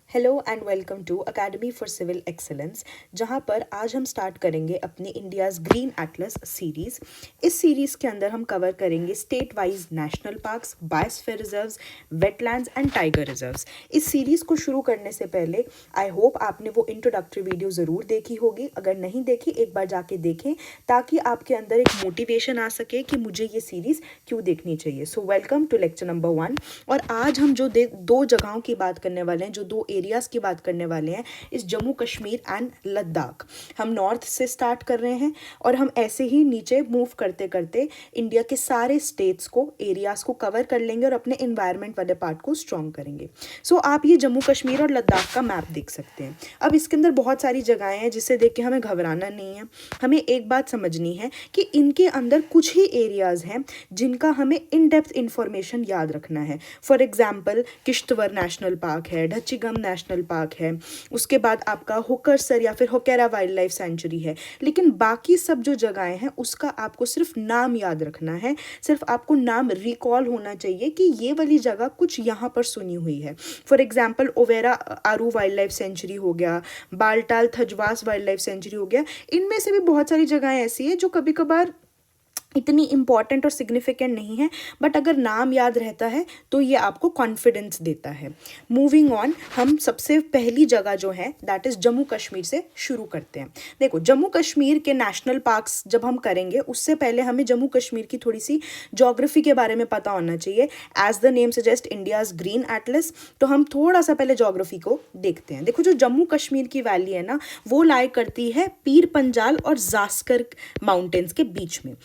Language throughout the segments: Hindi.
Hello and welcome to academy for civil excellence, जहां पर आज हम स्टार्ट करेंगे अपनी इंडियाज़ ग्रीन एटलस सीरीज़। इस सीरीज़ के अंदर हम कवर करेंगे state wise national parks, biosphere reserves, wetlands and tiger reserves. इस सीरीज़ को शुरू करने से पहले आई होप आपने वो इंट्रोडक्टरी वीडियो ज़रूर देखी होगी। अगर नहीं देखी, एक बार जाके देखें ताकि आपके अंदर एक मोटिवेशन आ सके कि मुझे ये सीरीज़ क्यों देखनी चाहिए। So welcome to lecture number 1। और आज हम जो दो जगहों की बात करने वाले हैं, जो दो एरियाज की बात करने वाले हैं, इस जम्मू कश्मीर एंड लद्दाख। हम नॉर्थ से स्टार्ट कर रहे हैं और हम ऐसे ही नीचे मूव करते करते इंडिया के सारे स्टेट्स को, एरियाज को कवर कर लेंगे और अपने एनवायरनमेंट वाले पार्ट को स्ट्रॉन्ग करेंगे। सो आप ये जम्मू कश्मीर और लद्दाख का मैप देख सकते हैं। अब इसके अंदर बहुत सारी जगहें हैं जिसे देख के हमें घबराना नहीं है। हमें एक बात समझनी है कि इनके अंदर कुछ ही एरियाज हैं जिनका हमें इन डेप्थ इंफॉर्मेशन याद रखना है। For example Kishtwar national park है, ढच्चीगम नेशनल पार्क है, उसके बाद आपका होकरसर या फिर होकेरा वाइल्ड लाइफ सेंचुरी है। लेकिन बाकी सब जो जगहें हैं उसका आपको सिर्फ नाम याद रखना है, सिर्फ आपको नाम रिकॉल होना चाहिए कि ये वाली जगह कुछ यहाँ पर सुनी हुई है। For example Overa Aru wild life sanctuary हो गया, Baltal Thajwas wild life sanctuary हो गया। इनमें से भी बहुत सारी जगहें ऐसी है जो कभी कभार इतनी इंपॉर्टेंट और सिग्निफिकेंट नहीं है, बट अगर नाम याद रहता है तो ये आपको कॉन्फिडेंस देता है। मूविंग ऑन, हम सबसे पहली जगह जो है दैट इज़ जम्मू कश्मीर से शुरू करते हैं। देखो, जम्मू कश्मीर के नेशनल पार्क्स जब हम करेंगे उससे पहले हमें जम्मू कश्मीर की थोड़ी सी जोग्राफी के बारे में पता होना चाहिए। As the name suggest India's green atlas, तो हम थोड़ा सा पहले जोग्राफी को देखते हैं। देखो, जो जम्मू कश्मीर की वैली है ना, वो लाई करती है पीर पंजाल और जास्कर माउंटेन्स के बीच में।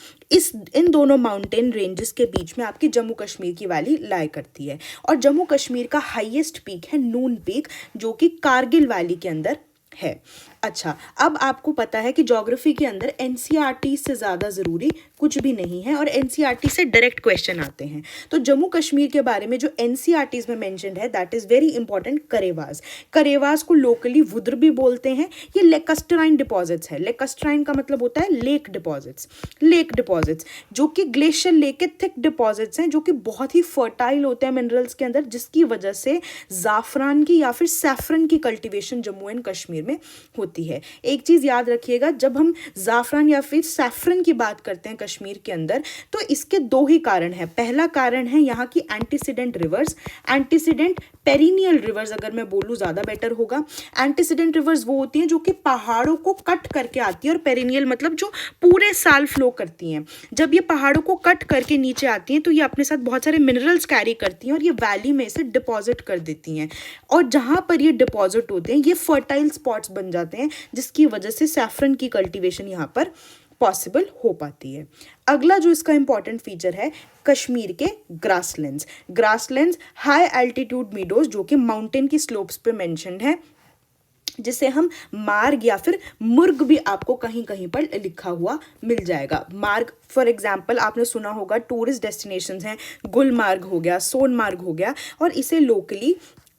इन दोनों माउंटेन रेंजेस के बीच में आपकी जम्मू कश्मीर की वैली लाई करती है। और जम्मू कश्मीर का हाईएस्ट पीक है नून पीक, जो कि कारगिल वैली के अंदर है। अच्छा, अब आपको पता है कि ज्योग्राफी के अंदर एनसीईआरटी से ज़्यादा ज़रूरी कुछ भी नहीं है और एनसीईआरटी से डायरेक्ट क्वेश्चन आते हैं। तो जम्मू कश्मीर के बारे में जो एनसीईआरटीज़ में मेंशन्ड है दैट इज़ वेरी इंपॉर्टेंट, करेवास। करेवास को लोकली वुद्र भी बोलते हैं। ये लेकस्टराइन डिपॉजिट्स है। लेकस्टराइन का मतलब होता है लेक डिपॉजिट्स। लेक डिपॉजिट्स जो कि ग्लेशियर लेक के थिक डिपॉजिट्स हैं, जो कि बहुत ही फर्टाइल होते हैं मिनरल्स के अंदर, जिसकी वजह से ज़ाफ़रान की या फिर सैफरन की कल्टिवेशन जम्मू एंड कश्मीर में होती है। एक चीज़ याद रखिएगा, जब हम ज़ाफ़रान या फिर सैफरन की बात करते हैं कश्मीर के अंदर, तो इसके दो ही कारण हैं। पहला कारण है यहाँ की antecedent rivers, antecedent perennial rivers अगर मैं बोलूँ ज़्यादा बेटर होगा। एंटीसीडेंट रिवर्स वो होती हैं जो कि पहाड़ों को कट करके आती है, और पेरिनियल मतलब जो पूरे साल फ्लो करती हैं। जब ये पहाड़ों को कट करके नीचे आती हैं तो ये अपने साथ बहुत सारे मिनरल्स कैरी करती हैं और ये वैली में से डिपॉजिट कर देती हैं। और जहाँ पर ये डिपॉजिट होते हैं ये फर्टाइल स्पॉट्स बन जाते हैं, जिसकी वजह से सैफरन की कल्टीवेशन यहाँ पर पॉसिबल हो पाती है। अगला जो इसका इंपॉर्टेंट फीचर है, कश्मीर के grasslands. Grasslands high altitude meadows जो कि माउंटेन की स्लोप्स पे मेंशन्ड है, जिसे हम मार्ग या फिर मुर्ग भी आपको कहीं कहीं पर लिखा हुआ मिल जाएगा। मार्ग फॉर एग्जांपल आपने सुना होगा, टूरिस्ट डेस्टिनेशंस हैं, गुलमार्ग हो गया, सोनमार्ग हो गया, और इसे लोकली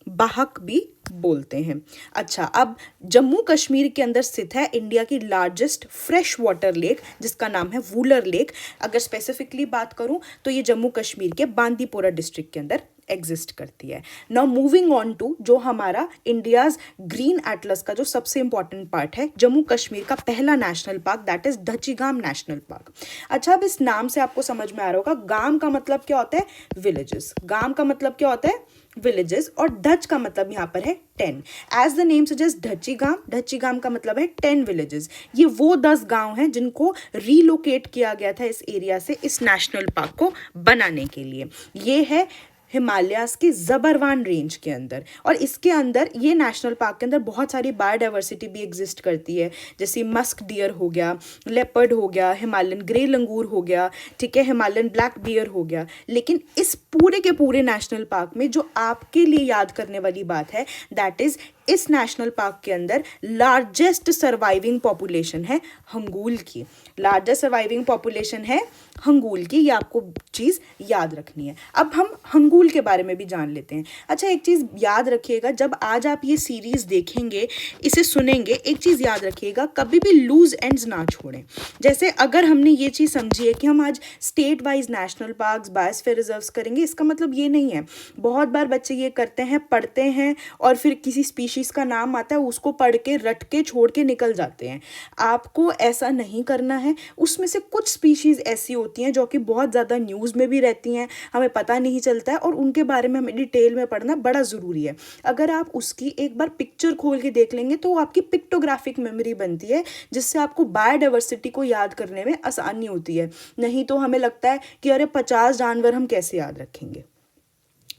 बाहक भी बोलते हैं। अच्छा, अब जम्मू कश्मीर के अंदर स्थित है इंडिया की लार्जेस्ट फ्रेश वाटर लेक, जिसका नाम है वूलर लेक। अगर स्पेसिफिकली बात करूं तो ये जम्मू कश्मीर के बांदीपोरा डिस्ट्रिक्ट के अंदर एग्जिस्ट करती है। नाउ मूविंग ऑन टू जो हमारा इंडियाज ग्रीन एटलस का जो सबसे इंपॉर्टेंट पार्ट है, जम्मू कश्मीर का पहला national park that is Dachigam national park. अच्छा, अब इस नाम से आपको समझ में आ रहा होगा, गाम का मतलब क्या होता है? विलेजेस। गाम का मतलब क्या होता है? विलेजेस। और धच का मतलब यहाँ पर है 10। एज द नेम सजेस्ट ढच्चीगाम, ढच्चीगाम का मतलब है 10 विलेजेस। ये वो 10 गांव हैं जिनको रीलोकेट किया गया था इस एरिया से इस नेशनल पार्क को बनाने के लिए। ये है हिमालयाज के जबरवान रेंज के अंदर, और इसके अंदर ये नेशनल पार्क के अंदर बहुत सारी बायोडाइवर्सिटी भी एग्जिस्ट करती है, जैसे मस्क डियर हो गया, लेपर्ड हो गया, हिमालयन ग्रे लंगूर हो गया, ठीक है, हिमालयन ब्लैक बियर हो गया। लेकिन इस पूरे के पूरे नेशनल पार्क में जो आपके लिए याद करने वाली बात है दैट इज इस नेशनल पार्क के अंदर लार्जेस्ट सर्वाइविंग पॉपुलेशन है हंगूल की, लार्जेस्ट सर्वाइविंग पॉपुलेशन है हंगूल की, ये आपको चीज़ याद रखनी है। अब हम हंगूल के बारे में भी जान लेते हैं। अच्छा, एक चीज़ याद रखिएगा, जब आज आप ये सीरीज़ देखेंगे, इसे सुनेंगे, एक चीज़ याद रखिएगा, कभी भी लूज एंड्स ना छोड़ें। जैसे अगर हमने ये चीज़ समझी है कि हम आज state wise national parks, biosphere reserves करेंगे, इसका मतलब ये नहीं है। बहुत बार बच्चे ये करते हैं, पढ़ते हैं और फिर किसी स्पीशीज़ का नाम आता है, उसको पढ़ के रट के छोड़ के निकल जाते हैं। आपको ऐसा नहीं करना है। उसमें से कुछ स्पीशीज़ ऐसी होती हैं जो कि बहुत ज़्यादा न्यूज़ में भी रहती हैं, हमें पता नहीं चलता है, और उनके बारे में हमें डिटेल में पढ़ना बड़ा ज़रूरी है। अगर आप उसकी एक बार पिक्चर खोल के देख लेंगे तो वो आपकी पिक्टोग्राफिक मेमोरी बनती है, जिससे आपको बायोडाइवर्सिटी को याद करने में आसानी होती है। नहीं तो हमें लगता है कि अरे 50 जानवर हम कैसे याद रखेंगे।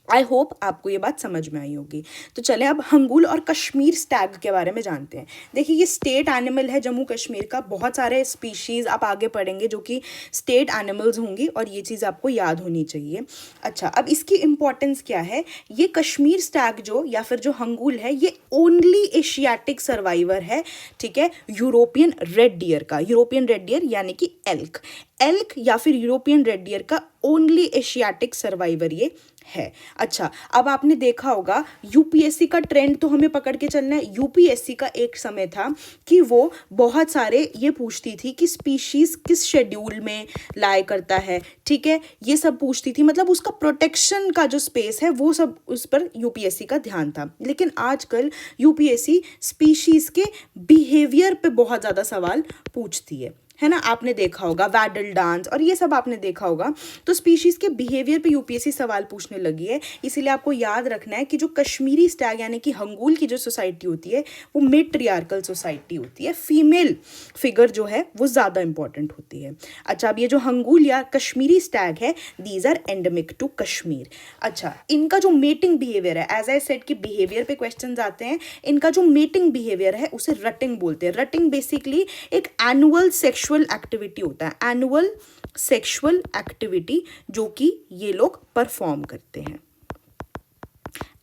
आई होप आपको ये बात समझ में आई होगी। तो चलें अब हंगूल और कश्मीर स्टैग के बारे में जानते हैं। देखिए, ये स्टेट एनिमल है जम्मू कश्मीर का। बहुत सारे स्पीशीज़ आप आगे पढ़ेंगे जो कि स्टेट एनिमल्स होंगी, और ये चीज़ आपको याद होनी चाहिए। अच्छा, अब इसकी इम्पॉर्टेंस क्या है। ये कश्मीर स्टैग जो या फिर जो हंगूल है, ये ओनली एशियाटिक सर्वाइवर है, ठीक है, यूरोपियन रेड डियर का। यूरोपियन रेड डियर यानी कि एल्क या फिर यूरोपियन रेड डियर का ओनली एशियाटिक सर्वाइवर ये है। अच्छा, अब आपने देखा होगा यूपीएससी का ट्रेंड तो हमें पकड़ के चलना है। यूपीएससी का एक समय था कि वो बहुत सारे ये पूछती थी कि स्पीशीज किस शेड्यूल में लाया करता है, ठीक है, ये सब पूछती थी। मतलब उसका प्रोटेक्शन का जो स्पेस है वो सब, उस पर यूपीएससी का ध्यान था। लेकिन आजकल यूपीएससी स्पीशीज के बिहेवियर पे बहुत ज़्यादा सवाल पूछती है ना। आपने देखा होगा वैडल डांस और ये सब आपने देखा होगा। तो स्पीशीज़ के बिहेवियर पे यूपीएससी सवाल पूछने लगी है। इसीलिए आपको याद रखना है कि जो कश्मीरी स्टैग यानी कि हंगूल की जो सोसाइटी होती है वो मेट्रियार्कल सोसाइटी होती है। फीमेल फिगर जो है वो ज़्यादा इंपॉर्टेंट होती है। अच्छा, अब ये जो हंगूल या कश्मीरी स्टैग है, these are endemic to Kashmir. अच्छा, इनका जो मेटिंग बिहेवियर है, एज आई सेड कि बिहेवियर पे क्वेश्चन आते हैं, इनका जो मेटिंग बिहेवियर है उसे रटिंग बोलते हैं। रटिंग बेसिकली एक एनुअल सेक्शुअल एक्टिविटी होता है, एनुअल सेक्सुअल एक्टिविटी जो कि ये लोग परफॉर्म करते हैं,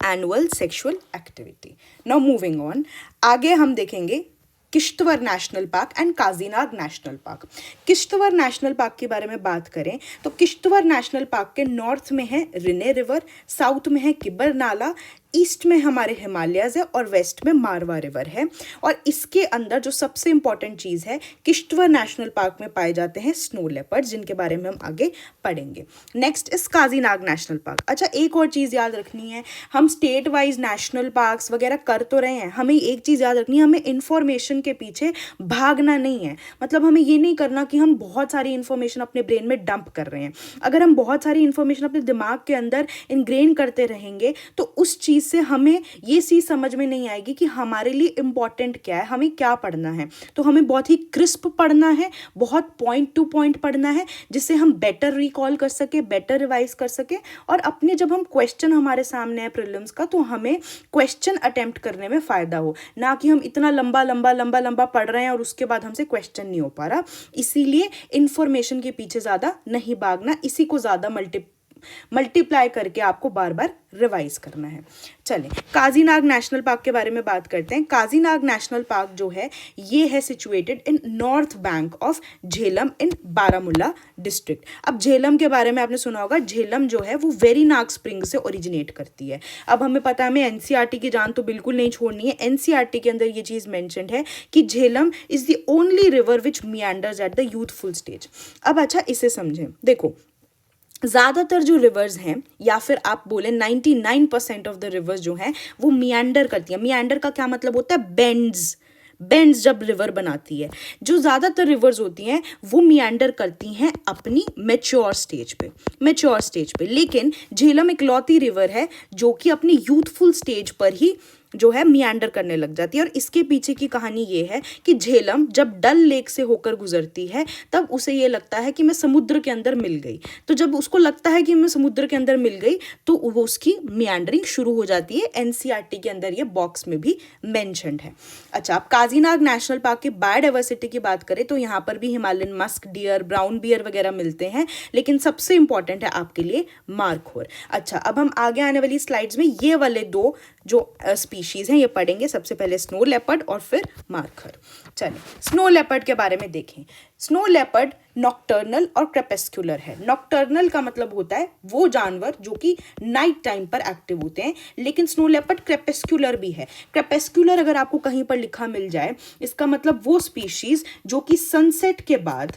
annual sexual activity. Now moving on, आगे हम देखेंगे Kishtwar national park and Kazinag national park. Kishtwar national park के बारे में बात करें तो किश्तवाड़ नेशनल पार्क के नॉर्थ में है रिने रिवर, साउथ में है किबर नाला, ईस्ट में हमारे हिमालयाज़ है और वेस्ट में मारवा रिवर है। और इसके अंदर जो सबसे इंपॉर्टेंट चीज़ है, किश्तवाड़ नेशनल पार्क में पाए जाते हैं स्नो लेपर्ड, जिनके बारे में हम आगे पढ़ेंगे। नेक्स्ट इस काजीनाग नेशनल पार्क। अच्छा, एक और चीज़ याद रखनी है, हम स्टेट वाइज नेशनल पार्क्स वगैरह कर तो रहे हैं, हमें एक चीज़ याद रखनी है, हमें इन्फॉर्मेशन के पीछे भागना नहीं है। मतलब हमें ये नहीं करना कि हम बहुत सारी इन्फॉर्मेशन अपने ब्रेन में डंप कर रहे हैं। अगर हम बहुत सारी इन्फॉर्मेशन अपने दिमाग के अंदर इनग्रेन करते रहेंगे तो उस चीज़ से हमें ये चीज़ समझ में नहीं आएगी कि हमारे लिए इम्पॉर्टेंट क्या है, हमें क्या पढ़ना है। तो हमें बहुत ही क्रिस्प पढ़ना है, बहुत पॉइंट टू पॉइंट पढ़ना है, जिससे हम बेटर रिकॉल कर सके, बेटर रिवाइज कर सके। और अपने जब हम क्वेश्चन हमारे सामने है प्रीलिम्स का, तो हमें क्वेश्चन अटेम्प्ट करने में फ़ायदा हो, ना कि हम इतना लंबा लंबा लंबा लंबा पढ़ रहे हैं और उसके बाद हमसे क्वेश्चन नहीं हो पा रहा। इसीलिए इन्फॉर्मेशन के पीछे ज़्यादा नहीं भागना, इसी को ज़्यादा मल्टीप्लाई करके आपको बार बार रिवाइज करना है। चलें, काजीनाग नेशनल पार्क के बारे में बात करते हैं। काजीनाग नेशनल पार्क जो है ये है situated in north bank of Jhelum in Baramulla district. अब झेलम के बारे में आपने सुना होगा, झेलम जो है वो वेरीनाग स्प्रिंग से ओरिजिनेट करती है। अब हमें पता है, हमें एनसीईआरटी की जान तो बिल्कुल नहीं छोड़नी है। एनसीईआरटी के अंदर ये चीज़ मेंशन्ड है कि Jhelum is the only river which मियांडर्स at the youthful stage. अब अच्छा, इसे समझें। देखो, ज़्यादातर जो रिवर्स हैं, या फिर आप बोलें 99% ऑफ द रिवर्स जो हैं वो मियांडर करती हैं। मियांडर का क्या मतलब होता है? बेंड्स जब रिवर बनाती है। जो ज़्यादातर रिवर्स होती हैं वो मियांडर करती हैं अपनी मैच्योर स्टेज पे। लेकिन झेलम इकलौती रिवर है जो कि अपनी यूथफुल स्टेज पर ही जो है मियांडर करने लग जाती है। और इसके पीछे की कहानी ये है कि झेलम जब डल लेक से होकर गुजरती है तब उसे ये लगता है कि मैं समुद्र के अंदर मिल गई। तो जब उसको लगता है कि मैं समुद्र के अंदर मिल गई तो वो उसकी मियांडरिंग शुरू हो जाती है। एनसीईआरटी के अंदर ये बॉक्स में भी मेंशन्ड है। अच्छा, आप काजीनाग नेशनल पार्क की बायोडाइवर्सिटी की बात करें तो यहाँ पर भी Himalayan musk deer, brown bear वगैरह मिलते हैं, लेकिन सबसे इंपॉर्टेंट है आपके लिए मार्खोर। अच्छा, अब हम आगे आने वाली स्लाइड्स में ये वाले दो जो स्पीशीज़ हैं ये पढ़ेंगे। सबसे पहले स्नो लेपर्ड और फिर मार्कर। चलिए स्नो लेपर्ड के बारे में देखें। स्नो लेपर्ड नॉक्टर्नल और क्रेपेस्कुलर है। नॉक्टर्नल का मतलब होता है वो जानवर जो कि नाइट टाइम पर एक्टिव होते हैं, लेकिन स्नो लेपर्ड क्रेपेस्कुलर भी है। क्रेपेस्कुलर अगर आपको कहीं पर लिखा मिल जाए, इसका मतलब वो स्पीशीज जो कि सनसेट के बाद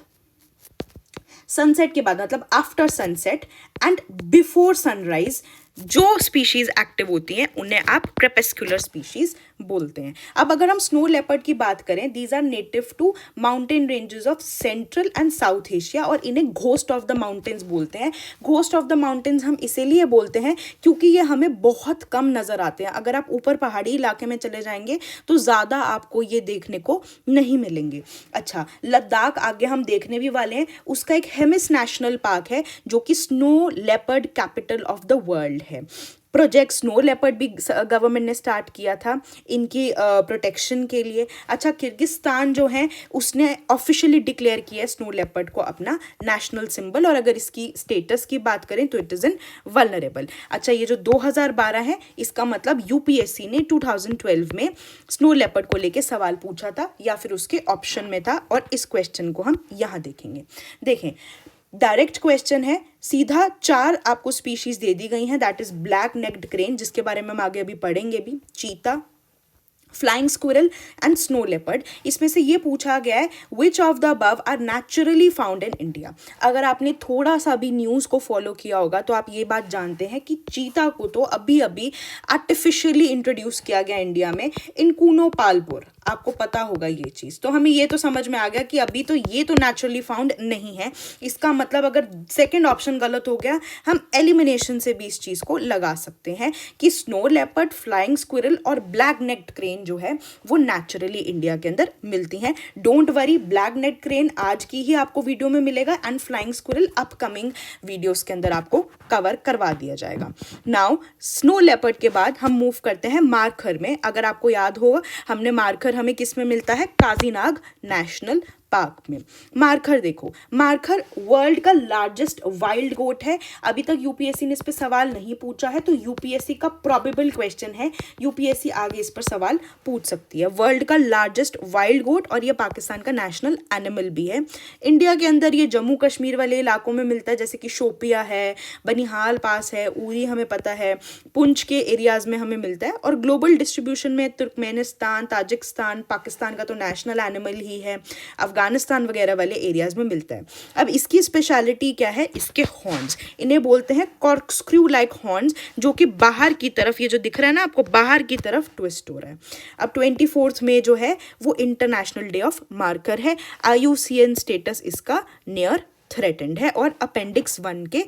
मतलब after sunset and before sunrise जो स्पीशीज एक्टिव होती हैं उन्हें आप क्रेपेस्कुलर स्पीशीज बोलते हैं। अब अगर हम स्नो लेपर्ड की बात करें, these are native to mountain ranges of central and south Asia और इन्हें घोस्ट ऑफ द माउंटेन्स बोलते हैं। घोस्ट ऑफ द माउंटेन्स हम इसीलिए बोलते हैं क्योंकि ये हमें बहुत कम नजर आते हैं। अगर आप ऊपर पहाड़ी इलाके में चले जाएंगे तो ज़्यादा आपको ये देखने को नहीं मिलेंगे। अच्छा, लद्दाख आगे हम देखने भी वाले हैं, उसका एक हेमिस नेशनल पार्क है जो कि snow leopard capital of the world है। प्रोजेक्ट स्नो लेपर्ड भी गवर्नमेंट ने स्टार्ट किया था इनकी प्रोटेक्शन के लिए। अच्छा, किर्गिस्तान जो है उसने ऑफिशियली डिक्लेयर किया है स्नो लेपर्ड को अपना नेशनल सिंबल, और अगर इसकी स्टेटस की बात करें तो इट इज़ इन वल्नरेबल। अच्छा, ये जो 2012 है इसका मतलब यूपीएससी ने 2012 में स्नो लेपर्ड को लेके सवाल पूछा था या फिर उसके ऑप्शन में था, और इस क्वेश्चन को हम यहाँ देखेंगे। देखें, डायरेक्ट क्वेश्चन है, सीधा 4 आपको स्पीशीज दे दी गई हैं, that is black necked crane जिसके बारे में हम आगे अभी पढ़ेंगे भी, cheetah, flying squirrel and snow leopard. इसमें से ये पूछा गया है which of the above are naturally found in India. अगर आपने थोड़ा सा भी न्यूज़ को फॉलो किया होगा तो आप ये बात जानते हैं कि चीता को तो अभी अभी आर्टिफिशियली इंट्रोड्यूस किया गया इंडिया में इन कूनो पालपुर। आपको पता होगा ये चीज़, तो हमें ये तो समझ में आ गया कि अभी तो ये तो नेचुरली फाउंड नहीं है। इसका मतलब अगर सेकंड ऑप्शन गलत हो गया, हम एलिमिनेशन से भी इस चीज़ को लगा सकते हैं कि स्नो लेपर्ड, फ्लाइंग स्क्विरल और ब्लैक नेक्ड क्रेन जो है वो नेचुरली इंडिया के अंदर मिलती हैं। Don't worry, black necked crane आज की ही आपको वीडियो में मिलेगा and flying squirrel upcoming videos के अंदर आपको कवर करवा दिया जाएगा। नाउ स्नो लेपर्ड के बाद हम मूव करते हैं मार्कर में। अगर आपको याद होगा, हमने मार्कर हमें किस में मिलता है, काजीनाग नेशनल पार्क में। मार्कर देखो, मार्कर वर्ल्ड का लार्जेस्ट वाइल्ड गोट है। अभी तक यूपीएससी ने इस पर सवाल नहीं पूछा है, तो यूपीएससी का प्रोबेबल क्वेश्चन है, यूपीएससी आगे इस पर सवाल पूछ सकती है। वर्ल्ड का लार्जेस्ट वाइल्ड गोट, और ये पाकिस्तान का नेशनल एनिमल भी है। इंडिया के अंदर ये जम्मू कश्मीर वाले इलाकों में मिलता है, जैसे कि शोपिया है, बनिहाल पास है, उरी हमें पता है, पुंछ के एरियाज में हमें मिलता है। और ग्लोबल डिस्ट्रीब्यूशन में तुर्कमेनिस्तान, ताजिकिस्तान, पाकिस्तान का तो नेशनल एनिमल ही है, अफगानिस्तान वगैरह वाले एरियाज में मिलता है। अब इसकी स्पेशलिटी क्या है, इसके हॉर्न्स, इन्हें बोलते हैं कॉर्कस्क्रू लाइक हॉर्न्स, जो कि बाहर की तरफ, ये जो दिख रहा है ना आपको, बाहर की तरफ ट्विस्ट हो रहा है। अब 24 मई जो है वो इंटरनेशनल डे ऑफ मार्कर है। IUCN स्टेटस इसका नियर थ्रेटेंड है और अपेंडिक्स 1 के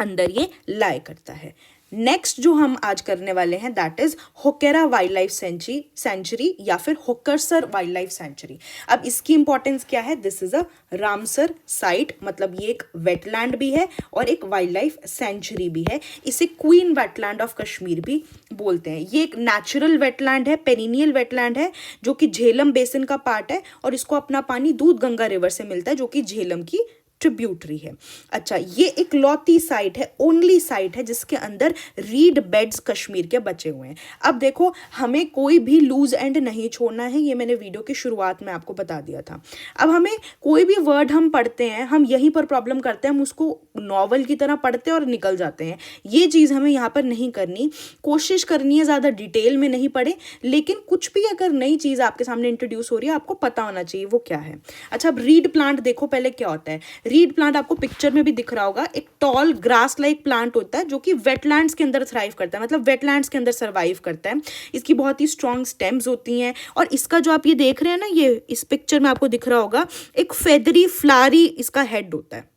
अंदर ये लाई करता है। नेक्स्ट जो हम आज करने वाले हैं that is Hokera wild life century या फिर होकरसर वाइल्ड लाइफ सेंचुरी। अब इसकी इंपॉर्टेंस क्या है, this is a Ramsar site, मतलब ये एक वेटलैंड भी है और एक वाइल्ड लाइफ सेंचुरी भी है। इसे क्वीन वेटलैंड ऑफ कश्मीर भी बोलते हैं। ये एक नेचुरल वेटलैंड है, पेरिनियल वेटलैंड है, जो कि झेलम बेसिन का पार्ट है और इसको अपना पानी दूध गंगा रिवर से मिलता है, जो कि झेलम की ट्रिब्यूटरी है। अच्छा, ये एक लौती साइट है, ओनली साइट है जिसके अंदर रीड बेड्स कश्मीर के बचे हुए हैं। अब देखो, हमें कोई भी लूज एंड नहीं छोड़ना है, ये मैंने वीडियो की शुरुआत में आपको बता दिया था। अब हमें कोई भी वर्ड हम पढ़ते हैं, हम यहीं पर प्रॉब्लम करते हैं, हम उसको नॉवल की तरह पढ़ते हैं और निकल जाते हैं। ये चीज़ हमें यहाँ पर नहीं करनी, कोशिश करनी है ज़्यादा डिटेल में नहीं पढ़े, लेकिन कुछ भी अगर नई चीज़ आपके सामने इंट्रोड्यूस हो रही है आपको पता होना चाहिए वो क्या है। अच्छा, अब रीड प्लांट देखो पहले क्या होता है। रीड प्लांट आपको पिक्चर में भी दिख रहा होगा, एक टॉल ग्रास लाइक प्लांट होता है जो कि वेटलैंड्स के अंदर थ्राइव करता है, मतलब वेटलैंड्स के अंदर सर्वाइव करता है। इसकी बहुत ही स्ट्रॉन्ग स्टेम्स होती हैं और इसका जो आप ये देख रहे हैं ना, ये इस पिक्चर में आपको दिख रहा होगा, एक फेदरी फ्लारी इसका हेड होता है।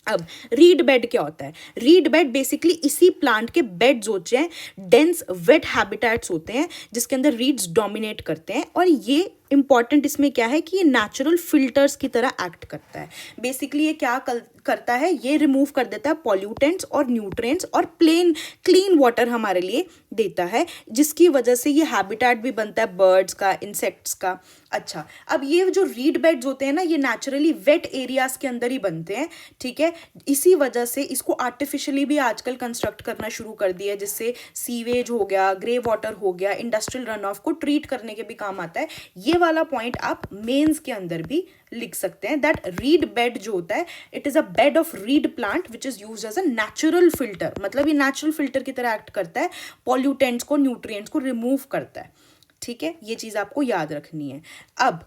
अब रीड बेड क्या होता है, रीड बेड बेसिकली इसी प्लांट के बेड्स होते हैं, डेंस वेट हैबिटेट्स होते हैं जिसके अंदर रीड्स डोमिनेट करते हैं और ये इंपॉर्टेंट इसमें क्या है कि ये नेचुरल फिल्टर्स की तरह एक्ट करता है। बेसिकली ये क्या करता है, ये रिमूव कर देता है पॉल्यूटेंट्स और न्यूट्रिएंट्स और प्लेन क्लीन वाटर हमारे लिए देता है, जिसकी वजह से ये हैबिटेट भी बनता है बर्ड्स का, इंसेक्ट्स का। अच्छा, अब ये जो रीड बेड्स होते हैं ना, ये नेचुरली वेट एरियाज के अंदर ही बनते हैं, ठीक है। इसी वजह से इसको आर्टिफिशियली भी आजकल कंस्ट्रक्ट करना शुरू कर दिया है, जिससे सीवेज हो गया, ग्रे वाटर हो गया, इंडस्ट्रियल रन ऑफ को ट्रीट करने के भी काम आता है। ये वाला पॉइंट आप मेंस के अंदर भी लिख सकते हैं, दैट रीड बेड जो होता है, it is a bed of reed plant which is used as a natural filter. मतलब ये नेचुरल फिल्टर की तरह एक्ट करता है, पॉल्यूटेंट्स को, न्यूट्रिएंट्स को रिमूव करता है, ठीक है। ये चीज आपको याद रखनी है। अब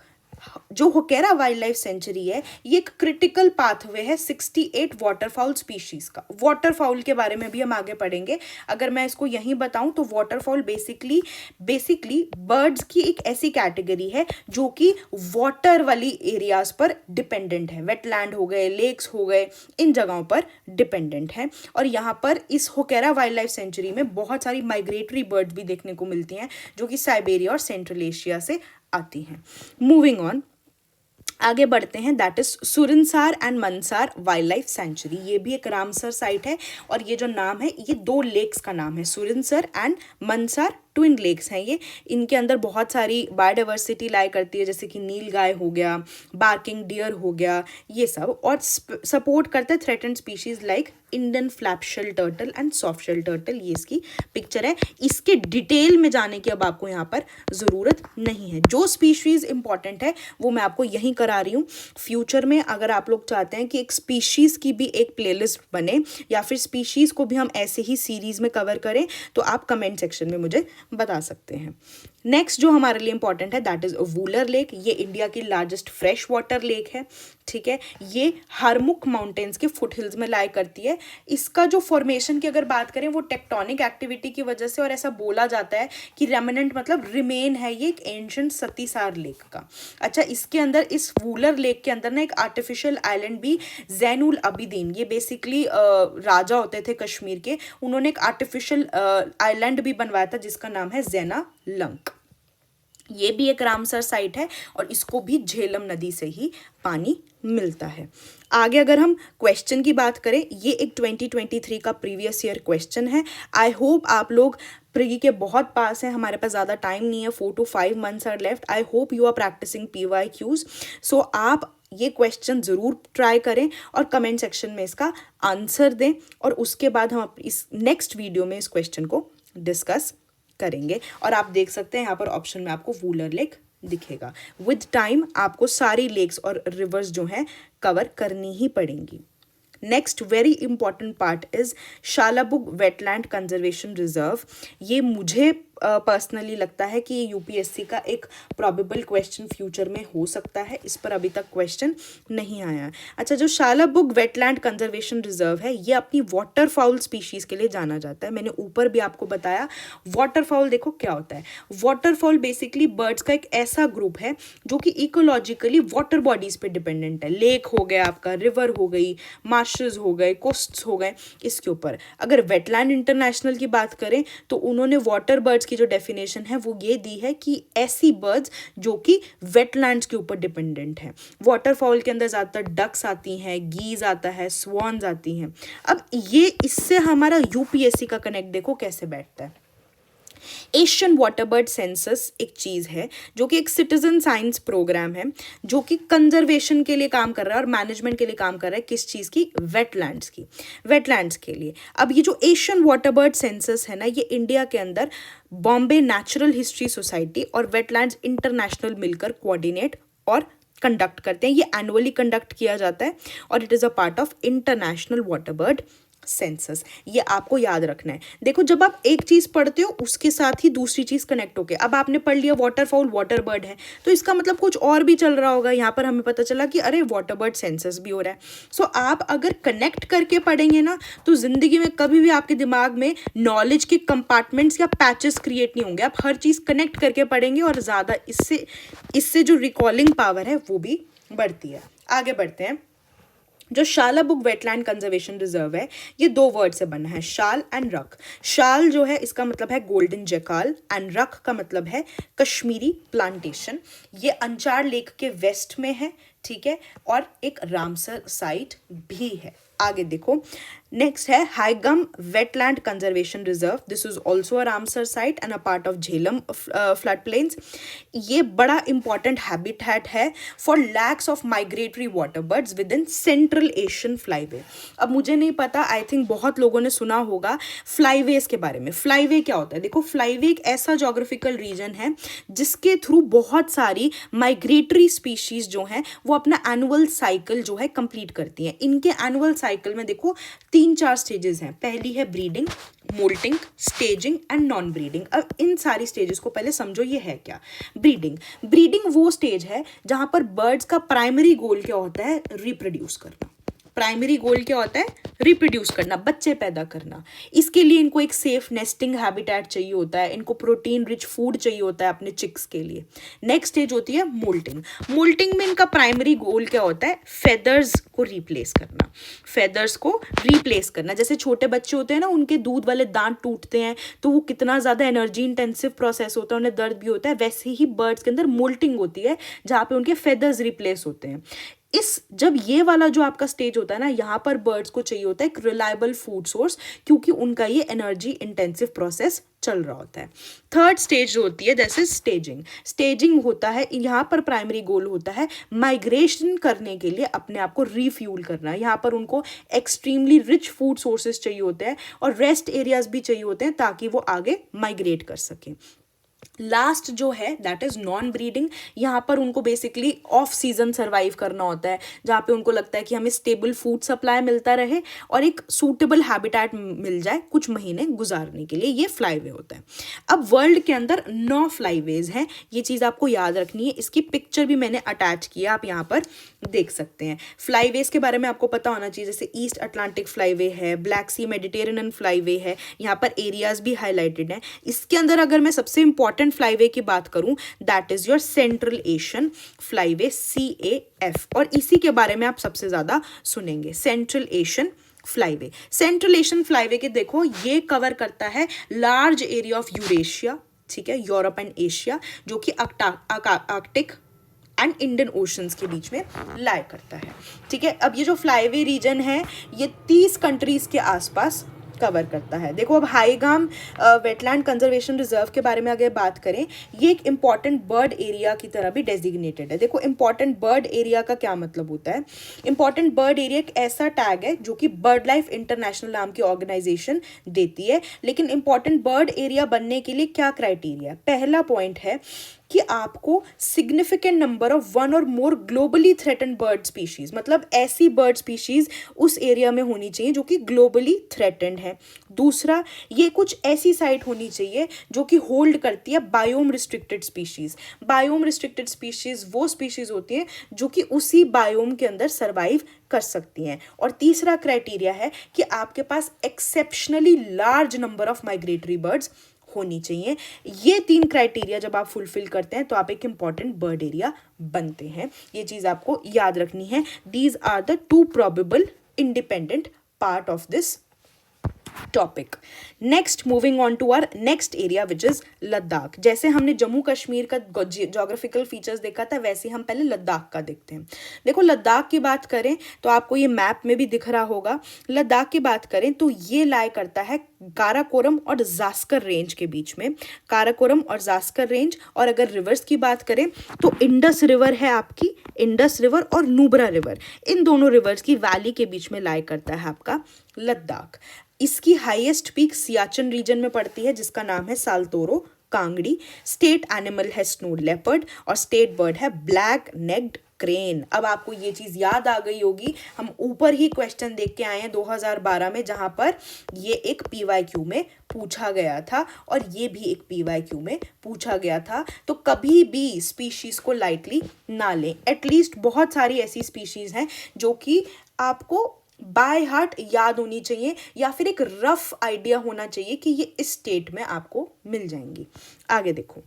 जो होकेरा वाइल्ड लाइफ सेंचुरी है, ये एक क्रिटिकल पाथवे है 68 वाटरफाउल स्पीशीज का। वाटरफाउल के बारे में भी हम आगे पढ़ेंगे। अगर मैं इसको यहीं बताऊं तो वाटरफाउल बेसिकली बर्ड्स की एक ऐसी कैटेगरी है जो कि वाटर वाली एरियाज पर डिपेंडेंट है। वेटलैंड हो गए, लेक्स हो गए, इन जगहों पर डिपेंडेंट है। और यहाँ पर इस होकेरा वाइल्ड लाइफ सेंचुरी में बहुत सारी माइग्रेटरी बर्ड्स भी देखने को मिलती हैं, जो कि साइबेरिया और सेंट्रल एशिया से आती हैं। मूविंग ऑन, आगे बढ़ते हैं, that is Surinsar and Mansar wild life sanctuary. ये भी एक रामसर साइट है, और ये जो नाम है, ये दो लेक्स का नाम है, सुरनसर एंड मनसार, ट्विन लेक्स हैं ये। इनके अंदर बहुत सारी बायोडाइवर्सिटी लाई करती है, जैसे कि नील गाय हो गया, बार्किंग डियर हो गया, ये सब, और सपोर्ट करते हैं threatened species like Indian flapshell turtle and soft shell turtle. ये इसकी पिक्चर है। इसके डिटेल में जाने की अब आपको यहाँ पर ज़रूरत नहीं है। जो स्पीशीज़ इंपॉर्टेंट है वो मैं आपको यहीं करा रही हूँ। फ्यूचर में अगर आप लोग चाहते हैं कि एक स्पीशीज़ की भी एक प्लेलिस्ट बने, या फिर स्पीशीज़ को भी हम ऐसे ही सीरीज़ में कवर करें, तो आप कमेंट सेक्शन में मुझे बता सकते हैं। नेक्स्ट जो हमारे लिए इंपॉर्टेंट है, दैट इज वूलर लेक। ये इंडिया की लार्जेस्ट फ्रेश वाटर लेक है, ठीक है। ये हरमुख माउंटेन्स के फुट हिल्स में लाई करती है। इसका जो फॉर्मेशन की अगर बात करें, वो टेक्टोनिक एक्टिविटी की वजह से, और ऐसा बोला जाता है कि रेमिनेंट मतलब रिमेन है ये एक एंशिएंट सतीसार लेक का। अच्छा, इसके अंदर, इस वूलर लेक के अंदर ना एक आर्टिफिशियल आइलैंड भी, जैनुल अबिदीन, ये बेसिकली राजा होते थे कश्मीर के, उन्होंने एक आर्टिफिशियल आइलैंड भी बनवाया था जिसका नाम है जैना लंक। ये भी एक रामसर साइट है, और इसको भी झेलम नदी से ही पानी मिलता है। आगे अगर हम क्वेश्चन की बात करें, ये एक 2023 का प्रीवियस ईयर क्वेश्चन है। आई होप आप लोग प्री के बहुत पास हैं। हमारे पास ज़्यादा टाइम नहीं है, 4 to 5 months are left. I hope you are practising PYQs। So आप ये क्वेश्चन ज़रूर ट्राई करें और कमेंट सेक्शन में इसका आंसर दें, और उसके बाद हम इस नेक्स्ट वीडियो में इस क्वेश्चन को डिस्कस करेंगे। और आप देख सकते हैं यहाँ पर ऑप्शन में आपको वूलर लेक दिखेगा। विद टाइम आपको सारी लेक्स और रिवर्स जो हैं कवर करनी ही पड़ेंगी। Next very important part is Shallabug wetland conservation reserve. ये मुझे पर्सनली लगता है कि ये यूपीएससी का एक प्रॉबेबल क्वेश्चन फ्यूचर में हो सकता है। इस पर अभी तक क्वेश्चन नहीं आया है। अच्छा, जो शालाबुग वेटलैंड कंजर्वेशन रिजर्व है, ये अपनी वाटरफाउल स्पीशीज़ के लिए जाना जाता है। मैंने ऊपर भी आपको बताया वाटरफाउल देखो क्या होता है। वाटरफाउल बेसिकली बर्ड्स का एक ऐसा ग्रुप है जो कि इकोलॉजिकली वाटर बॉडीज़ पे डिपेंडेंट है। लेक हो गया आपका, रिवर हो गई, मार्शेस हो गए, कोस्ट्स हो गए, इसके ऊपर। अगर वेटलैंड इंटरनेशनल की बात करें तो उन्होंने वाटर बर्ड्स की जो डेफिनेशन है वो ये दी है कि ऐसी बर्ड्स जो कि वेटलैंड्स के ऊपर डिपेंडेंट है। वाटरफॉल के अंदर ज़्यादातर डक्स आती हैं, गीज आता है, स्वॉन्स आती हैं। अब ये इससे हमारा यूपीएससी का कनेक्ट देखो कैसे बैठता है। एशियन वाटर बर्ड सेंसस एक चीज़ है जो कि एक सिटीजन साइंस प्रोग्राम है, जो कि कंजर्वेशन के लिए काम कर रहा है और मैनेजमेंट के लिए काम कर रहा है। किस चीज़ की? वेटलैंड्स की, वेटलैंड्स के लिए। अब ये जो एशियन वाटर बर्ड सेंसस है ना, ये इंडिया के अंदर बॉम्बे नेचुरल हिस्ट्री सोसाइटी और वेटलैंड्स इंटरनेशनल मिलकर कोऑर्डिनेट और कंडक्ट करते हैं। ये एनुअली कंडक्ट किया जाता है और it is a part of international water bird census. ये आपको याद रखना है। देखो, जब आप एक चीज पढ़ते हो उसके साथ ही दूसरी चीज कनेक्ट होके, अब आपने पढ़ लिया वाटरफॉल वाटर बर्ड है, तो इसका मतलब कुछ और भी चल रहा होगा। यहाँ पर हमें पता चला कि अरे वाटर बर्ड सेंसस भी हो रहा है। सो आप अगर कनेक्ट करके पढ़ेंगे ना, तो जिंदगी में कभी भी आपके दिमाग में नॉलेज के कंपार्टमेंट्स या पैचेस क्रिएट नहीं होंगे। आप हर चीज कनेक्ट करके पढ़ेंगे और ज्यादा इससे जो रिकॉलिंग पावर है वो भी बढ़ती है। आगे बढ़ते हैं। जो शालाबुग वेटलैंड कंजर्वेशन रिजर्व है ये दो वर्ड से बना है, शाल एंड रक। शाल जो है इसका मतलब है गोल्डन जैकाल एंड रक का मतलब है कश्मीरी प्लांटेशन। ये अंचार लेक के वेस्ट में है, ठीक है, और एक रामसर साइट भी है। आगे देखो, नेक्स्ट है Hygam wetland conservation reserve. This is also a Ramsar site and a part of Jhelum flood plains. ये बड़ा इंपॉर्टेंट हैबिटेट है for lakhs of migratory water birds within central Asian flyway. अब मुझे नहीं पता, आई थिंक बहुत लोगों ने सुना होगा फ्लाईवेज के बारे में। फ्लाईवे क्या होता है? देखो, फ्लाईवे एक ऐसा जोग्राफिकल रीजन है जिसके थ्रू बहुत सारी माइग्रेटरी स्पीशीज जो हैं वो अपना एनुअल साइकिल जो है कंप्लीट करती हैं। इनके एनुअल साइकिल में देखो 3-4 स्टेजेस हैं। पहली है breeding, moulting, staging and non breeding. अब इन सारी स्टेजेस को पहले समझो, ये है क्या? ब्रीडिंग। ब्रीडिंग वो स्टेज है जहां पर बर्ड्स का प्राइमरी गोल क्या होता है? रिप्रोड्यूस करना। प्राइमरी गोल क्या होता है? रिप्रोड्यूस करना, बच्चे पैदा करना। इसके लिए इनको एक सेफ नेस्टिंग हैबिटेट चाहिए होता है, इनको प्रोटीन रिच फूड चाहिए होता है अपने चिक्स के लिए। नेक्स्ट स्टेज होती है मोल्टिंग। मोल्टिंग में इनका प्राइमरी गोल क्या होता है? फेदर्स को रिप्लेस करना। फेदर्स को रिप्लेस करना, जैसे छोटे बच्चे होते हैं ना, उनके दूध वाले दांत टूटते हैं तो वो कितना ज़्यादा एनर्जी इंटेंसिव प्रोसेस होता है, उन्हें दर्द भी होता है। वैसे ही बर्ड्स के अंदर मोल्टिंग होती है जहाँ पे उनके फेदर्स रिप्लेस होते हैं। जब ये वाला जो आपका स्टेज होता है ना, यहाँ पर बर्ड्स को चाहिए होता है एक रिलायबल फूड सोर्स, क्योंकि उनका ये एनर्जी इंटेंसिव प्रोसेस चल रहा होता है। थर्ड स्टेज जो होती है दैट इज स्टेजिंग। स्टेजिंग होता है, यहाँ पर प्राइमरी गोल होता है माइग्रेशन करने के लिए अपने आप को रिफ्यूल करना। यहाँ पर उनको एक्सट्रीमली रिच फूड सोर्सेज चाहिए होते हैं और रेस्ट एरियाज भी चाहिए होते हैं ताकि वो आगे माइग्रेट कर सकें। लास्ट जो है दैट इज नॉन ब्रीडिंग। यहाँ पर उनको बेसिकली ऑफ सीजन सर्वाइव करना होता है, जहाँ पे उनको लगता है कि हमें स्टेबल फूड सप्लाई मिलता रहे और एक सूटेबल हैबिटेट मिल जाए कुछ महीने गुजारने के लिए। ये फ्लाईवे होता है। अब वर्ल्ड के अंदर 9 फ्लाईवेज हैं, ये चीज़ आपको याद रखनी है। इसकी पिक्चर भी मैंने अटैच किया, आप यहाँ पर देख सकते हैं। फ्लाईवेज के बारे में आपको पता होना चाहिए, जैसे ईस्ट अटलांटिक फ्लाईवे है, ब्लैक सी मेडिटेरेनियन फ्लाईवे है, यहाँ पर एरियाज भी हाईलाइटेड हैं। इसके अंदर अगर मैं सबसे इंपॉर्टेंट फ्लाईवे की बात करूं that is your central Asian flyway, CAF, और इसी के बारे में आप सबसे ज्यादा सुनेंगे, central Asian flyway. Central Asian flyway के देखो ये कवर करता है लार्ज एरिया ऑफ यूरेशिया, ठीक है, यूरोप एंड एशिया, जो कि आर्कटिक एंड इंडियन ओशंस के बीच में लाई करता है, ठीक है। अब ये जो फ्लाईवे रीजन है ये 30 कंट्रीज के आसपास कवर करता है। देखो, अब हाईगाम वेटलैंड कंजर्वेशन रिजर्व के बारे में अगर बात करें, ये एक इंपॉर्टेंट बर्ड एरिया की तरह भी डेजिग्नेटेड है। देखो, इंपॉर्टेंट बर्ड एरिया का क्या मतलब होता है? इंपॉर्टेंट बर्ड एरिया एक ऐसा टैग है जो कि बर्ड लाइफ इंटरनेशनल नाम की ऑर्गेनाइजेशन देती है। लेकिन इंपॉर्टेंट बर्ड एरिया बनने के लिए क्या क्राइटेरिया है? पहला पॉइंट है कि आपको सिग्निफिकेंट नंबर ऑफ 1 और मोर ग्लोबली थ्रेटन बर्ड स्पीशीज, मतलब ऐसी बर्ड स्पीशीज उस एरिया में होनी चाहिए जो कि ग्लोबली थ्रेटन्ड है। दूसरा, ये कुछ ऐसी साइट होनी चाहिए जो कि होल्ड करती है biome restricted species. Biome restricted species वो स्पीशीज होती हैं जो कि उसी बायोम के अंदर सर्वाइव कर सकती हैं। और तीसरा क्राइटेरिया है कि आपके पास exceptionally large number of migratory birds होनी चाहिए। ये 3 क्राइटेरिया जब आप फुलफिल करते हैं तो आप एक इंपॉर्टेंट बर्ड एरिया बनते हैं। ये चीज आपको याद रखनी है। These are the 2 probable independent part of this topic. Next, moving on to our next area which is Ladakh. जैसे हमने जम्मू कश्मीर का जोग्राफिकल फीचर्स देखा था, वैसे हम पहले लद्दाख का देखते हैं। देखो, लद्दाख की बात करें तो आपको ये मैप में भी दिख रहा होगा। लद्दाख की बात करें तो ये लाई करता है काराकोरम और जास्कर रेंज के बीच में। काराकोरम और जास्कर रेंज। और अगर रिवर्स की बात करें तो इंडस रिवर है आपकी, इंडस रिवर और नुब्रा रिवर, इन दोनों रिवर्स की वैली के बीच में लाई करता है आपका लद्दाख। इसकी हाईएस्ट पीक सियाचिन रीजन में पड़ती है जिसका नाम है साल्तोरो कांगड़ी। स्टेट एनिमल है स्नोड लेपर्ड और स्टेट बर्ड है ब्लैक नेक्ड क्रेन। अब आपको ये चीज याद आ गई होगी, हम ऊपर ही क्वेश्चन देख के आए हैं 2012 में, जहां पर ये एक PYQ में पूछा गया था और ये भी एक PYQ में पूछा गया था। तो कभी भी स्पीशीज को लाइटली ना लें। एटलीस्ट बहुत सारी ऐसी स्पीशीज हैं जो कि आपको बाय हार्ट याद होनी चाहिए या फिर एक रफ आइडिया होना चाहिए कि ये इस स्टेट में आपको मिल जाएंगी। आगे देखो,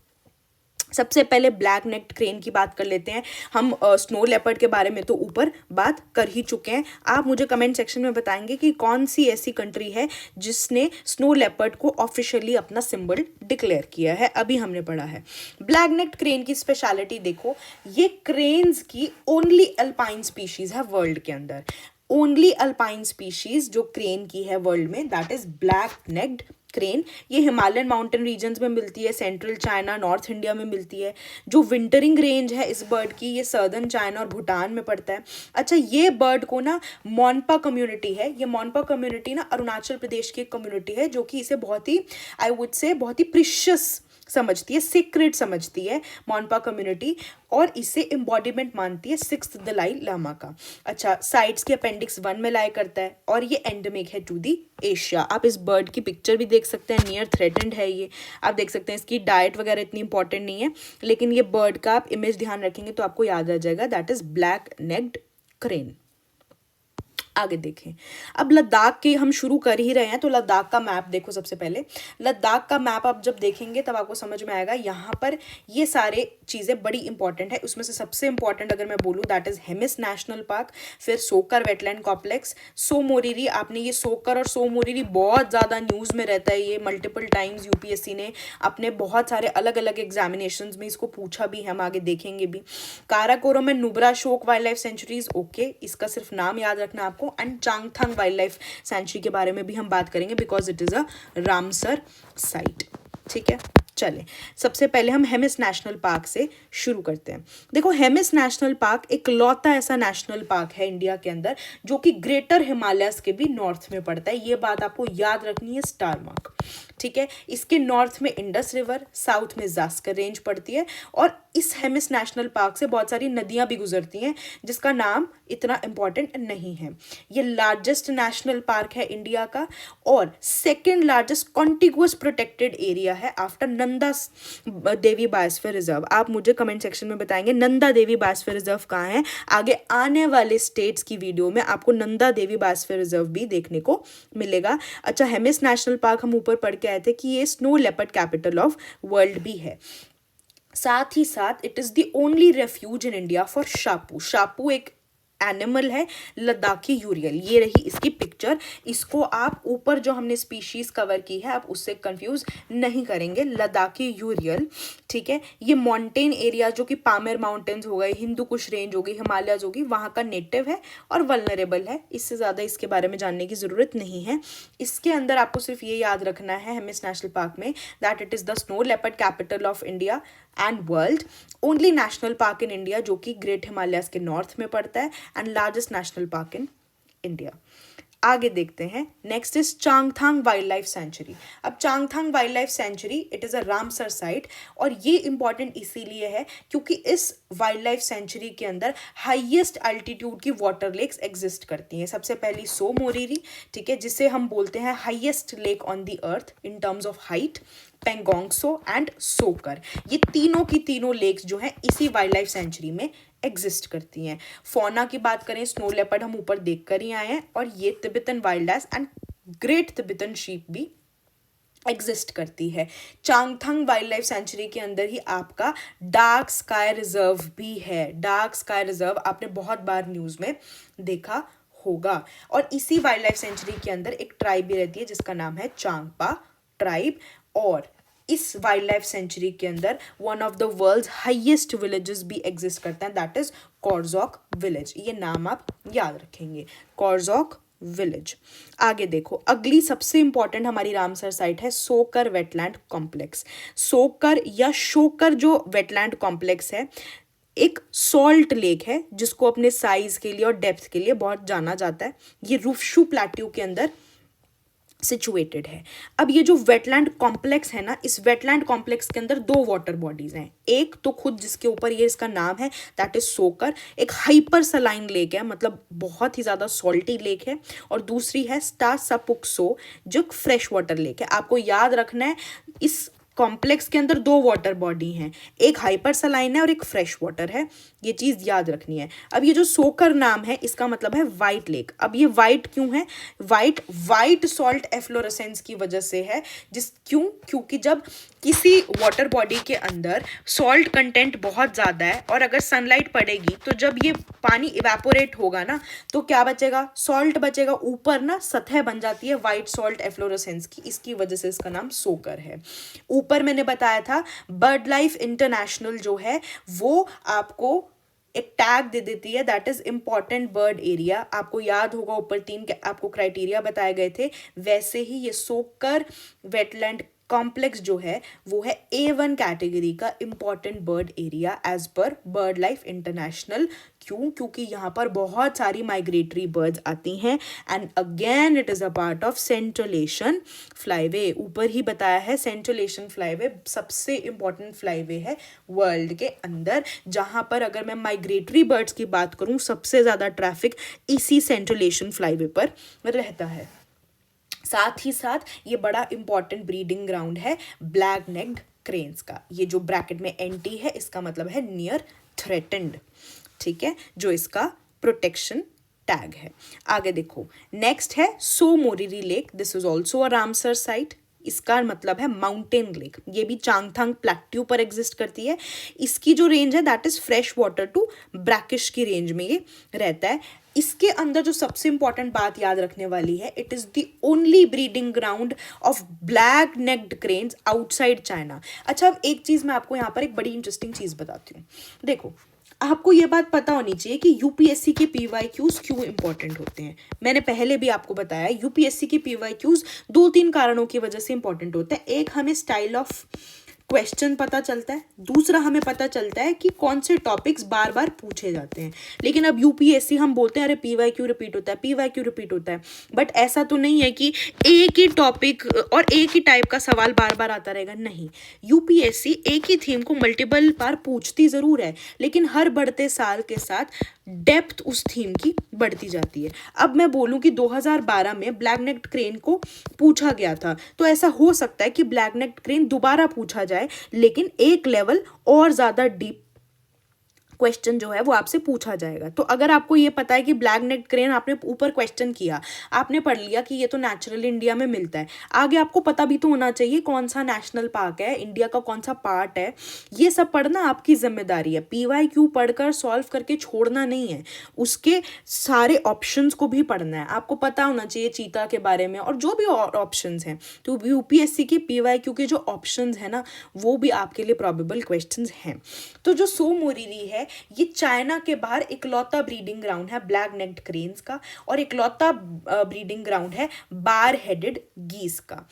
सबसे पहले ब्लैक नेक्ड क्रेन की बात कर लेते हैं हम। स्नो लेपर्ड के बारे में तो ऊपर बात कर ही चुके हैं। आप मुझे कमेंट सेक्शन में बताएंगे कि कौन सी ऐसी कंट्री है जिसने स्नो लेपर्ड को ऑफिशियली अपना सिंबल डिक्लेयर किया है, अभी हमने पढ़ा है। ब्लैक नेक्ड क्रेन की स्पेशलिटी देखो, ये क्रेन्स की ओनली अल्पाइन स्पीशीज है वर्ल्ड के अंदर। ओनली अल्पाइन स्पीशीज जो क्रेन की है वर्ल्ड में, that is black necked crane. ये हिमालयन माउंटेन रीजन्स में मिलती है, सेंट्रल चाइना, नॉर्थ इंडिया में मिलती है। जो विंटरिंग रेंज है इस बर्ड की, ये सर्दर्न चाइना और भूटान में पड़ता है। अच्छा, ये बर्ड को ना मोनपा कम्युनिटी है, ये मोनपा कम्युनिटी ना अरुणाचल प्रदेश की एक कम्युनिटी है जो कि इसे बहुत ही, आई वुड से, बहुत ही प्रीशियस समझती है, सीक्रेट समझती है मोनपा कम्युनिटी, और इसे एम्बॉडीमेंट मानती है 6th दलाई लामा का। अच्छा, साइट्स के अपेंडिक्स 1 में लाई करता है और ये एंडेमिक है टू दी एशिया। आप इस बर्ड की पिक्चर भी देख सकते हैं, नियर थ्रेटेंड है ये। आप देख सकते हैं इसकी डाइट वगैरह इतनी इंपॉर्टेंट नहीं है, लेकिन ये बर्ड का आप इमेज ध्यान रखेंगे तो आपको याद आ जाएगा, that is black necked crane. आगे देखें, अब लद्दाख के हम शुरू कर ही रहे हैं तो लद्दाख का मैप देखो। सबसे पहले लद्दाख का मैप आप जब देखेंगे तब आपको समझ में आएगा, यहाँ पर ये सारे चीज़ें बड़ी इंपॉर्टेंट है। उसमें से सबसे इंपॉर्टेंट अगर मैं बोलूँ that is Hemis national park, फिर सोकर वेटलैंड कॉम्प्लेक्स, सो मोरिरी। आपने ये सोकर और सो मोरिरी बहुत ज़्यादा न्यूज़ में रहता है, ये मल्टीपल टाइम्स यूपीएससी ने अपने बहुत सारे अलग अलग एग्जामिनेशंस में इसको पूछा भी है, हम आगे देखेंगे भी। काराकोरम में नुब्रा शोक वाइल्ड लाइफ सेंचुरीज, ओके, इसका सिर्फ नाम याद रखना आपको। And Changthang wild life sanctuary के बारे में भी हम बात करेंगे because it is a Ramsar site. ठीक है, चले सबसे पहले हम हेमिस नेशनल पार्क से शुरू करते हैं। देखो, हेमिस नेशनल पार्क एक लौता ऐसा नेशनल पार्क है इंडिया के अंदर जो कि ग्रेटर हिमालयस के भी नॉर्थ में पड़ता है। ये बात आपको याद रखनी है, स्टार मार्क। ठीक है, इसके नॉर्थ में इंडस रिवर, साउथ में जास्कर रेंज पड़ती है, और इस हेमिस नेशनल पार्क से बहुत सारी नदियां भी गुजरती हैं जिसका नाम इतना इंपॉर्टेंट नहीं है। ये लार्जेस्ट नेशनल पार्क है इंडिया का और second largest contiguous protected area है after Nanda Devi biosphere reserve. आप मुझे कमेंट सेक्शन में बताएंगे नंदा देवी बायोस्फीयर रिजर्व कहाँ है। आगे आने वाले स्टेट्स की वीडियो में आपको नंदा देवी बायोस्फीयर रिजर्व भी देखने को मिलेगा। अच्छा, हेमिस नेशनल पार्क हम ऊपर पढ़ के आए थे कि ये snow leopard capital of world भी है। साथ ही साथ it is the only refuge in India for shapu. Shapu एक एनिमल है, लद्दाखी यूरियल। ये रही इसकी पिक्चर। इसको आप ऊपर जो हमने स्पीशीज कवर की है आप उससे कंफ्यूज नहीं करेंगे, लद्दाखी यूरियल। ठीक है, ये माउंटेन एरिया जो कि पामेर माउंटेन्स हो गए, हिंदू कुश रेंज हो गई, हिमालयज होगी, वहाँ का नेटिव है और वल्नरेबल है। इससे ज़्यादा इसके बारे में जानने की ज़रूरत नहीं है। इसके अंदर आपको सिर्फ ये याद रखना है हेमिस नेशनल पार्क में that it is the snow leopard capital of India and world, only national park in India जो कि ग्रेट हिमालयस के नॉर्थ में पड़ता है and largest national park in India. आगे देखते हैं, next is Changthang wild life sanctuary. अब Changthang wild life sanctuary it is a Ramsar site, और ये इंपॉर्टेंट इसीलिए है क्योंकि इस वाइल्ड लाइफ सेंचुरी के अंदर हाईएस्ट अल्टीट्यूड की वाटर लेक्स एग्जिस्ट करती हैं। सबसे पहली सो मोरिरी, ठीक है, जिसे हम बोलते हैं highest lake on the earth in terms of height, Pangong Tso and Tso Kar. ये तीनों की तीनों लेक्स जो हैं इसी वाइल्ड लाइफ सेंचुरी में एग्जिस्ट करती हैं। फौना की बात करें, स्नो लेपर्ड हम ऊपर देख कर ही आए हैं, और ये Tibetan wild ass and great Tibetan sheep भी एग्जिस्ट करती है। चांगथंग वाइल्ड लाइफ सेंचुरी के अंदर ही आपका डार्क स्काई रिजर्व भी है। डार्क स्काई रिजर्व आपने बहुत बार न्यूज़ में देखा होगा, और इसी वाइल्ड लाइफ सेंचुरी के अंदर एक ट्राइब भी रहती है जिसका नाम है चांगपा ट्राइब, और इस वाइल्ड लाइफ सेंचुरी के अंदर one of the world's highest villages भी एग्जिस्ट करते हैं, दैट इज कॉर्जॉक विलेज। ये नाम आप याद रखेंगे, कॉर्जॉक विलेज। आगे देखो, अगली सबसे इंपॉर्टेंट हमारी रामसर साइट है सोकर वेटलैंड कॉम्प्लेक्स। सोकर या शोकर जो वेटलैंड कॉम्प्लेक्स है एक सॉल्ट लेक है जिसको अपने साइज के लिए और डेप्थ के लिए बहुत जाना जाता है। ये रूफशू प्लेट्यू के अंदर सिचुएटेड है। अब ये जो वेटलैंड कॉम्प्लेक्स है ना, इस वेटलैंड कॉम्प्लेक्स के अंदर दो वाटर बॉडीज हैं। एक तो खुद जिसके ऊपर ये इसका नाम है दैट इज सोकर, एक हाइपर सलाइन लेक है, मतलब बहुत ही ज़्यादा सॉल्टी लेक है, और दूसरी है स्टा सपुक्सो जो फ्रेश वाटर लेक है। आपको याद रखना है इस कॉम्प्लेक्स के अंदर दो वाटर बॉडी हैं, एक हाइपर सलाइन है और एक फ्रेश वाटर है, ये चीज़ याद रखनी है। अब ये जो सोकर नाम है इसका मतलब है वाइट लेक। अब ये वाइट क्यों है? वाइट सॉल्ट एफ्लोरेसेंस की वजह से है। क्योंकि जब किसी वाटर बॉडी के अंदर सॉल्ट कंटेंट बहुत ज़्यादा है और अगर सनलाइट पड़ेगी तो जब ये पानी इवेपोरेट होगा ना तो क्या बचेगा? सॉल्ट बचेगा। ऊपर ना सतह बन जाती है वाइट सॉल्ट एफ्लोरेसेंस की, इसकी वजह से इसका नाम सोकर है। ऊपर मैंने बताया था बर्ड लाइफ इंटरनेशनल जो है वो आपको एक टैग दे देती है, that is important bird area. आपको याद होगा ऊपर 3 के आपको क्राइटेरिया बताए गए थे, वैसे ही ये सोकर वेटलैंड कॉम्प्लेक्स जो है वो है A1 कैटेगरी का important bird area as per bird life international. क्योंकि यहाँ पर बहुत सारी माइग्रेटरी बर्ड्स आती हैं and again it is a part of central Asian flyway. ऊपर ही बताया है सेंट्रल एशियन फ्लाईवे सबसे इंपॉर्टेंट फ्लाईवे है वर्ल्ड के अंदर, जहाँ पर अगर मैं माइग्रेटरी बर्ड्स की बात करूँ सबसे ज़्यादा ट्रैफिक इसी सेंट्रल एशियन फ्लाईवे पर रहता है। साथ ही साथ ये बड़ा इंपॉर्टेंट ब्रीडिंग ग्राउंड है ब्लैक नेक्ड क्रेन्स का। ये जो ब्रैकेट में NT है इसका मतलब है नियर थ्रेटेंड, ठीक है, जो इसका प्रोटेक्शन टैग है। आगे देखो, नेक्स्ट है Tso Moriri lake. This is also a Ramsar site. इसका मतलब है माउंटेन लेक। ये भी चांगथांग प्लेट्यू पर एग्जिस्ट करती है। इसकी जो रेंज है that is fresh water to brackish की रेंज में ये रहता है। इसके अंदर जो सबसे इंपॉर्टेंट बात याद रखने वाली है, it is the only breeding ground of black necked cranes outside China. अच्छा, अब एक चीज मैं आपको यहाँ पर एक बड़ी इंटरेस्टिंग चीज बताती हूँ। देखो, आपको ये बात पता होनी चाहिए कि यूपीएससी के PYQs क्यों इंपॉर्टेंट होते हैं। मैंने पहले भी आपको बताया यूपीएससी के PYQs 2-3 कारणों की वजह से इंपॉर्टेंट होते हैं। एक, हमें स्टाइल ऑफ क्वेश्चन पता चलता है। दूसरा, हमें पता चलता है कि कौन से टॉपिक्स बार बार पूछे जाते हैं। लेकिन अब यूपीएससी हम बोलते हैं अरे PYQ रिपीट होता है, PYQ रिपीट होता है, बट ऐसा तो नहीं है कि एक ही टॉपिक और एक ही टाइप का सवाल बार बार आता रहेगा। नहीं, यूपीएससी एक ही थीम को मल्टीपल बार पूछती ज़रूर है, लेकिन हर बढ़ते साल के साथ डेप्थ उस थीम की बढ़ती जाती है। अब मैं बोलूं कि 2012 में ब्लैक नेक्ड क्रेन को पूछा गया था, तो ऐसा हो सकता है कि ब्लैक नेक्ड क्रेन दोबारा पूछा जाए, लेकिन एक लेवल और ज़्यादा डीप क्वेश्चन जो है वो आपसे पूछा जाएगा। तो अगर आपको ये पता है कि ब्लैक नेक्ड क्रेन, आपने ऊपर क्वेश्चन किया, आपने पढ़ लिया कि ये तो नेचुरल इंडिया में मिलता है, आगे आपको पता भी तो होना चाहिए कौन सा नेशनल पार्क है, इंडिया का कौन सा पार्ट है। ये सब पढ़ना आपकी जिम्मेदारी है। PYQ पढ़कर सॉल्व करके छोड़ना नहीं है, उसके सारे ऑप्शंस को भी पढ़ना है। आपको पता होना चाहिए चीता के बारे में और जो भी और ऑप्शंस हैं। तो यूपीएससी के PYQ के जो ऑप्शंस है ना वो भी आपके लिए प्रोबेबल क्वेश्चंस हैं। तो जो सो मोरिरी है ये चाइना के बाहर इकलौता ब्रीडिंग ग्राउंड है ब्लैक नेक्ड क्रेन्स का, और इकलौता ब्रीडिंग ग्राउंड है बार हेडेड गीस का।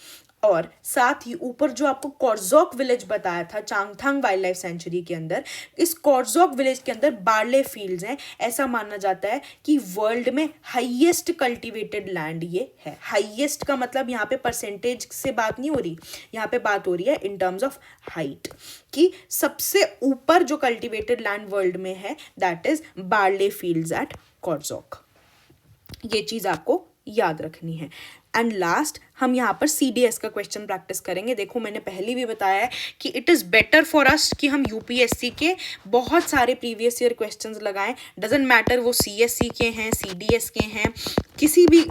और साथ ही ऊपर जो आपको कॉर्जोक विलेज बताया था चांगथांग वाइल्ड लाइफ सेंचुरी के अंदर, इस कॉर्जोक विलेज के अंदर बार्ले फील्ड्स हैं। ऐसा माना जाता है कि वर्ल्ड में हाईएस्ट कल्टीवेटेड लैंड ये है। हाईएस्ट का मतलब यहाँ पे परसेंटेज से बात नहीं हो रही, यहाँ पे बात हो रही है इन टर्म्स ऑफ हाइट, कि सबसे ऊपर जो कल्टीवेटेड लैंड वर्ल्ड में है that is barley fields at Korzok. ये चीज आपको याद रखनी है। एंड लास्ट, हम यहाँ पर CDS का क्वेश्चन प्रैक्टिस करेंगे। देखो, मैंने पहले भी बताया है कि it is better for us कि हम UPSC के बहुत सारे प्रीवियस ईयर क्वेश्चंस लगाएं। डजेंट मैटर वो CSC के हैं, CDS के हैं, किसी भी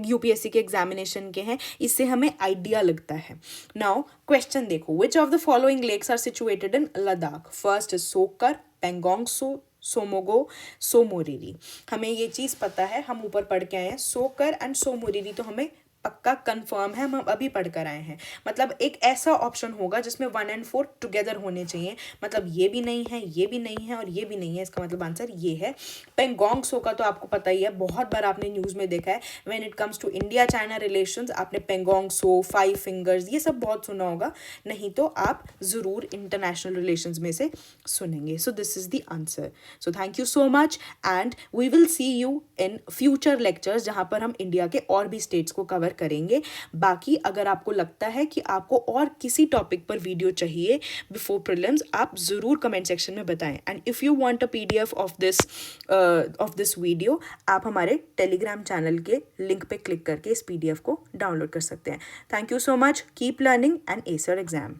UPSC के एग्जामिनेशन के हैं, इससे हमें आइडिया लगता है। नाउ क्वेश्चन देखो, which of the following lakes are situated in Ladakh? First is Tsokar, Pangong सो, सोमोगो, सोमोरिरी। हमें ये चीज़ पता है, हम ऊपर पढ़ के आए हैं। सोकर एंड सोमोरिरी तो हमें पक्का कंफर्म है, हम अभी पढ़ कर आए हैं। मतलब एक ऐसा ऑप्शन होगा जिसमें 1 और 4 टुगेदर होने चाहिए। मतलब ये भी नहीं है, ये भी नहीं है और ये भी नहीं है, इसका मतलब आंसर ये है। पेंगोंग सो का तो आपको पता ही है, बहुत बार आपने न्यूज़ में देखा है। When it comes to India China relations, आपने पेंगोंग सो, 5 फिंगर्स, ये सब बहुत सुना होगा, नहीं तो आप ज़रूर इंटरनेशनल रिलेशंस में से सुनेंगे। So this is the answer. So thank you so much and we will see you in future lectures, जहाँ पर हम इंडिया के और भी स्टेट्स को कवर करेंगे। बाकी अगर आपको लगता है कि आपको और किसी टॉपिक पर वीडियो चाहिए बिफोर प्रीलिम्स, आप ज़रूर कमेंट सेक्शन में बताएं। And if you want a PDF of this video, आप हमारे टेलीग्राम चैनल के लिंक पे क्लिक करके इस PDF को डाउनलोड कर सकते हैं। Thank you so much, keep learning and S your exam.